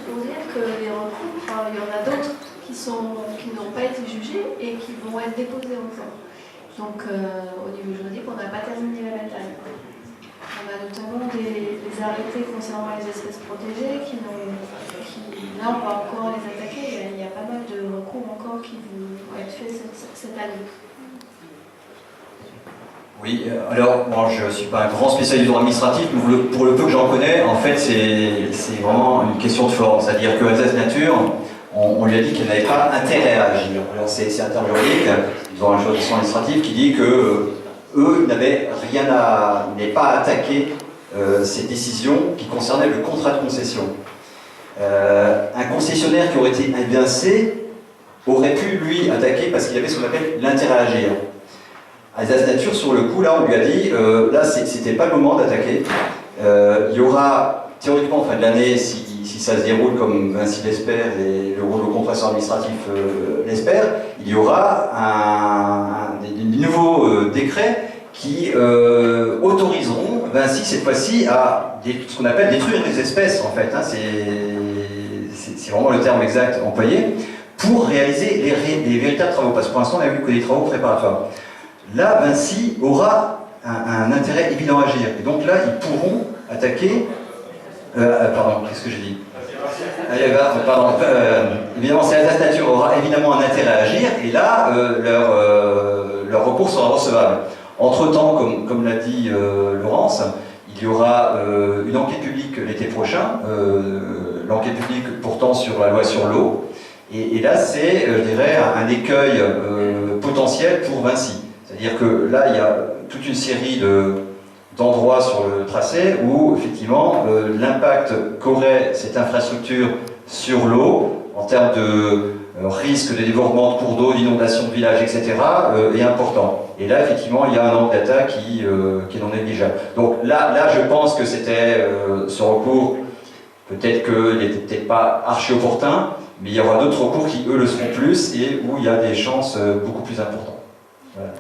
pour dire que les recours, il y en a d'autres qui n'ont pas été jugés et qui vont être déposés encore. Donc au niveau juridique, on n'a pas terminé la bataille. On a notamment des arrêtés concernant les espèces protégées qui là on va encore les attaquer. Il y a pas mal de recours encore qui vont être faits cette année. Oui, alors moi je ne suis pas un grand spécialiste du droit administratif, mais pour le peu que j'en connais, en fait c'est vraiment une question de forme. C'est-à-dire que Alsace Nature, on lui a dit qu'elle n'avait pas intérêt à agir. Alors c'est un terme juridique, ils ont un juridiction administrative qui dit que eux n'avaient pas attaqué ces décisions qui concernaient le contrat de concession. Un concessionnaire qui aurait été évincé aurait pu lui attaquer parce qu'il avait ce qu'on appelle l'intérêt à agir. Alsace Nature, sur le coup, là, on lui a dit, là, c'était pas le moment d'attaquer. Il y aura, théoriquement, en fin de l'année, si ça se déroule comme Vinci l'espère et le contrefaçon administratif l'espère, il y aura des nouveaux décrets qui autoriseront Vinci, cette fois-ci, à ce qu'on appelle détruire les espèces, en fait. Hein, c'est vraiment le terme exact employé, pour réaliser les véritables travaux. Parce que pour l'instant, on a vu que des travaux préparatoires. Là, Vinci aura un intérêt évident à agir. Et donc là, ils pourront attaquer... pardon, qu'est-ce que j'ai dit? Pardon. Évidemment, Alsace Nature aura évidemment un intérêt à agir, et là, leur recours sera recevable. Entre-temps, comme l'a dit Laurence, il y aura une enquête publique l'été prochain, l'enquête publique portant sur la loi sur l'eau, et là, c'est, je dirais, un écueil potentiel pour Vinci. C'est-à-dire que là, il y a toute une série d'endroits sur le tracé où, effectivement, l'impact qu'aurait cette infrastructure sur l'eau, en termes de risque de développement de cours d'eau, d'inondation de villages, etc., est important. Et là, effectivement, il y a un angle data qui est non négligeable. Donc là, je pense que c'était ce recours, peut-être qu'il n'était peut-être pas archi-opportun, mais il y aura d'autres recours qui, eux, le seront plus, et où il y a des chances beaucoup plus importantes. Voilà.